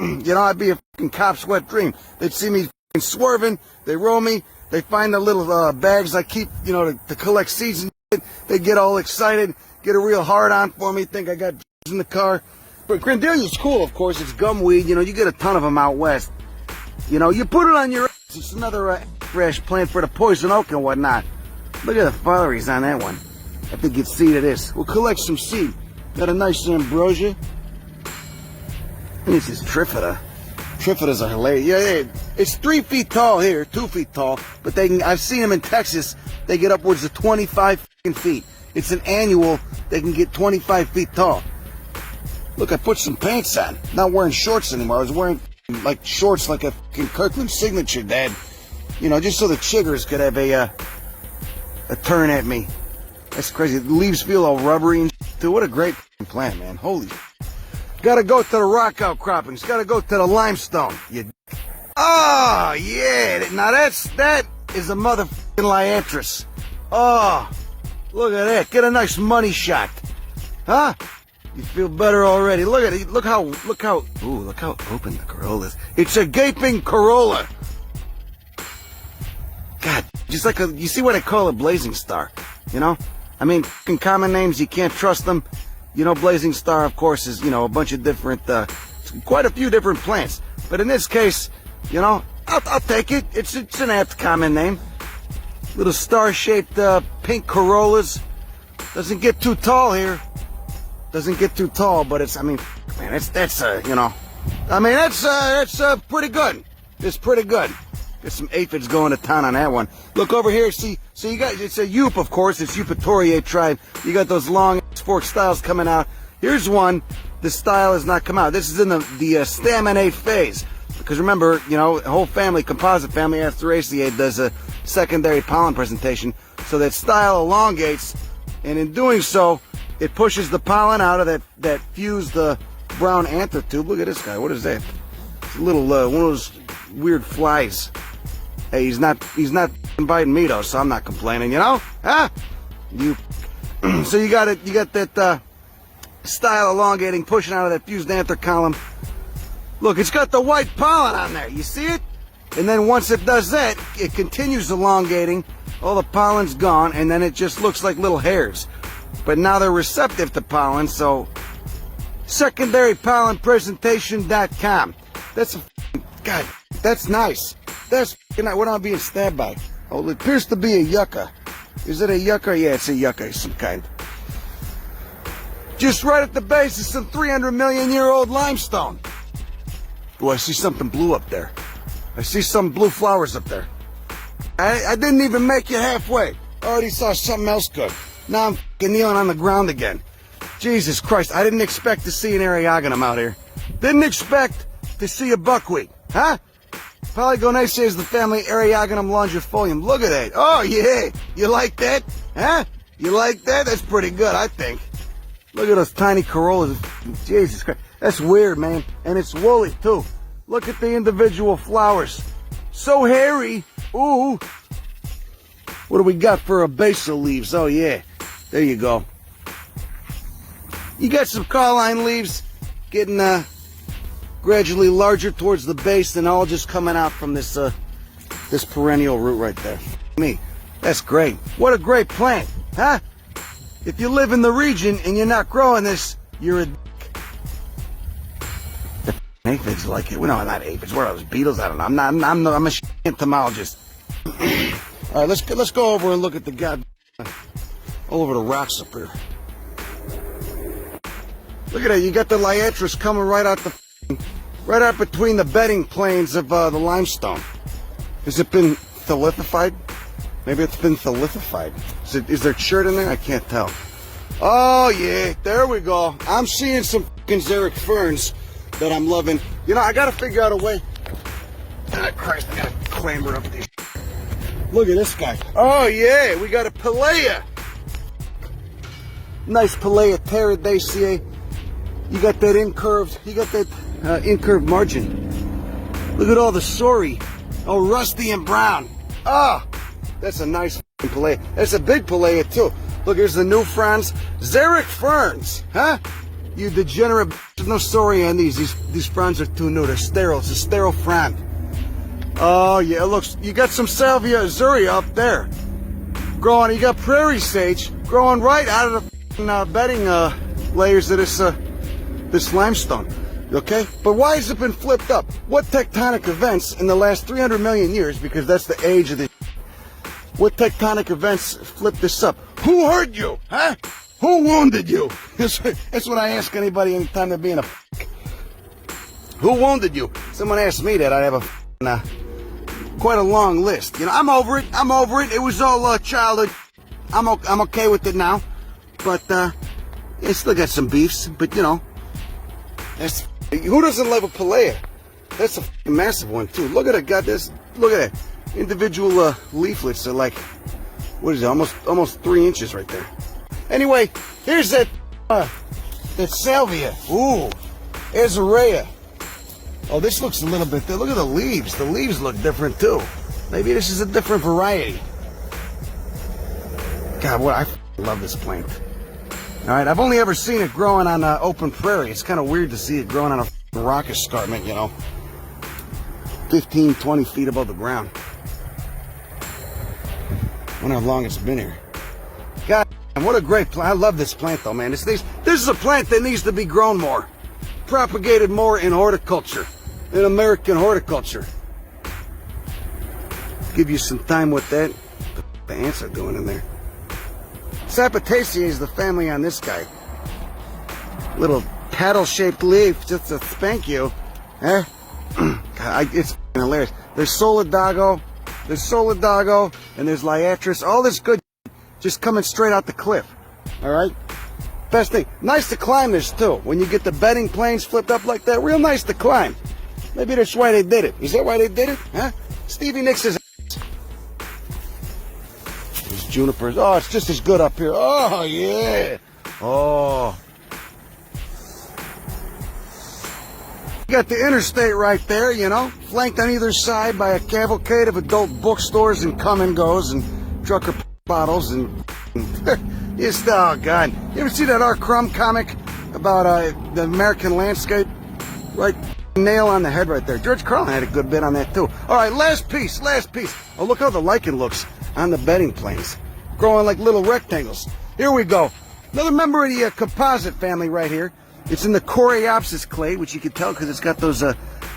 You know, I'd be a fucking cop's wet dream. They'd see me fucking swerving, they roll me, they find the little bags I keep, you know, to collect seeds and shit. They get all excited, get a real hard on for me, think I got in the car. But Grandelia's cool, of course. It's gum weed. You know, you get a ton of them out west. You know, you put it on your ass. It's another fresh plant for the poison oak and whatnot. Look at the foliaries on that one. I think it's seed it is. We'll collect some seed. Got a nice ambrosia. And this is Trifida. Trifidas are hilarious. Yeah, it's 3 feet tall here, 2 feet tall. But they can, I've seen them in Texas. They get upwards of 25 feet. It's an annual. They can get 25 feet tall. Look, I put some pants on. Not wearing shorts anymore. I was wearing like shorts like a Kirkland signature, Dad. You know, just so the chiggers could have a turn at me. That's crazy. The leaves feel all rubbery and shit, too. What a great plant, man. Holy shit. Gotta go to the rock outcroppings. Gotta go to the limestone. Oh, yeah. Now that is a motherfucking liantris. Oh, look at that. Get a nice money shot. Huh? You feel better already. Look at it. Look how open the corolla is. It's a gaping corolla. God, just like you see what I call a blazing star, you know? I mean, in common names, you can't trust them. You know, blazing star, of course, is, you know, a bunch of different, quite a few different plants. But in this case, you know, I'll take it. It's an apt common name. Little star-shaped, pink corollas. Doesn't get too tall here. Doesn't get too tall, but it's, I mean, man, that's you know, I mean, that's pretty good. It's pretty good. There's some aphids going to town on that one. Look over here, see, so you got, it's a Eup, of course, it's Eupatoriae tribe. You got those long forked styles coming out. Here's one, the style has not come out. This is in the staminate phase. Because remember, you know, whole family, composite family, Asteraceae does a secondary pollen presentation. So that style elongates, and in doing so, it pushes the pollen out of that fused brown anther tube. Look at this guy. What is that? It's a little one of those weird flies. Hey, he's not biting me though, so I'm not complaining. You know? Huh? So you got it. You got that style elongating, pushing out of that fused anther column. Look, it's got the white pollen on there. You see it? And then once it does that, it continues elongating. All the pollen's gone, and then it just looks like little hairs. But now they're receptive to pollen, so secondarypollenpresentation.com. That's a God, that's nice. That's nice. What am I being stabbed by? Oh, it appears to be a yucca. Is it a yucca? Yeah, it's a yucca of some kind. Just right at the base is some 300 million year old limestone. Oh, I see something blue up there. I see some blue flowers up there. I didn't even make it halfway. I already saw something else good. Now I'm kneeling on the ground again. Jesus Christ, I didn't expect to see an Eriogonum out here. Didn't expect to see a buckwheat. Huh? Polygonaceae is the family Eriogonum longifolium. Look at that. Oh, yeah. You like that? Huh? You like that? That's pretty good, I think. Look at those tiny corollas. Jesus Christ. That's weird, man. And it's woolly, too. Look at the individual flowers. So hairy. Ooh. What do we got for basal leaves? Oh, yeah. There you go. You got some Carline leaves getting gradually larger towards the base and all just coming out from this this perennial root right there. Me. That's great. What a great plant, huh? If you live in the region and you're not growing this, you're a dick. The aphids like it. Well, no, not aphids. What are those, beetles? I don't know. I'm a entomologist. All right, let's go over and look at the god all over the rocks up here. Look at that. You got the liantris coming right out between the bedding planes of the limestone. Has it been thalithified? Maybe it's been thalithified. Is there chert in there? I can't tell. Oh yeah, there we go. I'm seeing some fucking xeric ferns that I'm loving. You know, I gotta figure out a way. Ah, Christ, I gotta clamber up this. Look at this guy. Oh yeah, we got a Pelea. Nice Pelea Terradaceae. You got that incurved. You got that incurved margin. Look at all the sori. Oh, rusty and brown. Ah, that's a nice Pelea. That's a big Pelea too. Look, here's the new fronds. Xeric ferns, huh? You degenerate. no story on these. These fronds are too new. They're sterile. It's a sterile frond. Oh yeah, it looks. You got some Salvia azurea up there, growing. You got prairie sage growing right out of the bedding layers of this limestone. Okay, but why has it been flipped up? What tectonic events in the last 300 million years? Because that's the age of the. What tectonic events flipped this up? Who hurt you? Huh? Who wounded you? That's what I ask anybody anytime they're being a. Who wounded you? Someone asked me that. I'd have quite a long list. You know, I'm over it. I'm over it. It was all childhood. I'm okay with it now. But I still got some beefs. But you know, that's who doesn't love a palea? That's a massive one too. Look at it. Got this. Look at that. Individual leaflets are like, what is it? Almost 3 inches right there. Anyway, here's that salvia. Ooh, azurea. Oh, this looks a little bit. Look at the leaves. The leaves look different too. Maybe this is a different variety. God, I love this plant. All right, I've only ever seen it growing on open prairie. It's kind of weird to see it growing on a rock escarpment, you know, 15, 20 feet above the ground. I wonder how long it's been here. God, what a great plant. I love this plant though, man. This is a plant that needs to be grown more, propagated more in horticulture, in American horticulture. Give you some time with that. The ants are doing in there. Sapitaceae is the family on this guy. Little paddle-shaped leaf just to spank you. Eh? God, it's hilarious. There's Solidago, and there's Liatris. All this good just coming straight out the cliff. All right? Best thing. Nice to climb this, too. When you get the bedding planes flipped up like that, real nice to climb. Maybe that's why they did it. Is that why they did it? Huh? Stevie Nicks is... These junipers. Oh, it's just as good up here. Oh, yeah. Oh. You got the interstate right there, you know, flanked on either side by a cavalcade of adult bookstores and come and goes and trucker bottles and it's, oh God. You ever see that R. Crumb comic about the American landscape? Right, nail on the head right there. George Carlin had a good bit on that too. All right, last piece. Oh, look how the lichen looks on the bedding planes, growing like little rectangles. Here we go. Another member of the composite family right here. It's in the Coreopsis clade, which you can tell because it's got those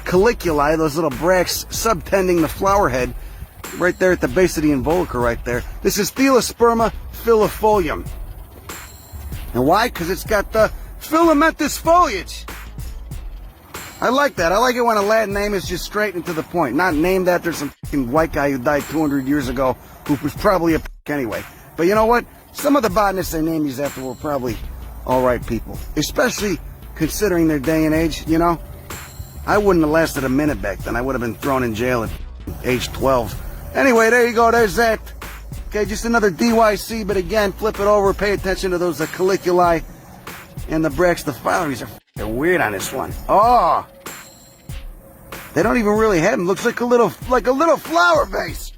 caliculi, those little bracts subtending the flower head right there at the base of the involucre right there. This is Thelosperma filifolium. And why? Because it's got the filamentous foliage. I like that. I like it when a Latin name is just straight and to the point, not named after some fucking white guy who died 200 years ago who was probably a anyway. But you know what? Some of the botanists they named these after were probably all right people, especially considering their day and age. You know, I wouldn't have lasted a minute back then. I would have been thrown in jail at age 12. Anyway, there you go. There's that. Okay, just another DYC, but again, flip it over. Pay attention to those caliculi and the bracts. The filiaries are weird on this one. Oh, they don't even really have them. Looks like a little flower vase.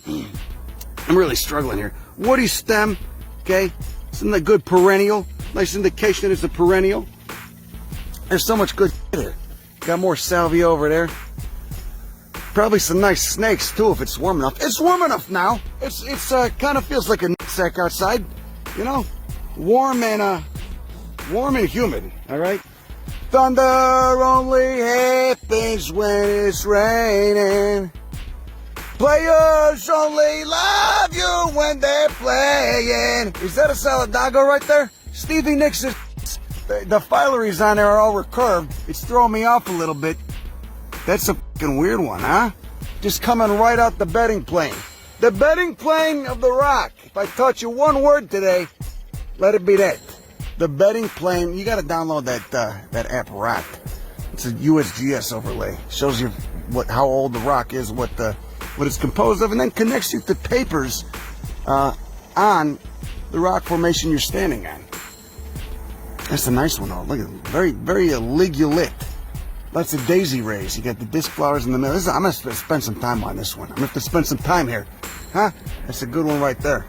I'm really struggling here. Woody stem. Okay, isn't that good perennial? Nice indication that it's a perennial. There's so much good there. Got more salvia over there. Probably some nice snakes too if it's warm enough. It's warm enough now. It's kind of feels like a sack outside, you know, warm and humid. All right. Thunder only happens when it's raining. Players only love you when they're playing. Is that a Solidago right there? Stevie Nicks is... The filaries on there are all recurved. It's throwing me off a little bit. That's a fucking weird one, huh? Just coming right out the bedding plane. The bedding plane of the rock. If I taught you one word today, let it be that. The bedding plane. You got to download that app Rock. It's a USGS overlay. Shows you how old the rock is, what it's composed of, and then connects you to papers on the rock formation you're standing on. That's a nice one, though. Look at it. Very, very ligulate. Lots of daisy rays. You got the disc flowers in the middle. I'm going to spend some time on this one. I'm going to have to spend some time here. Huh? That's a good one right there.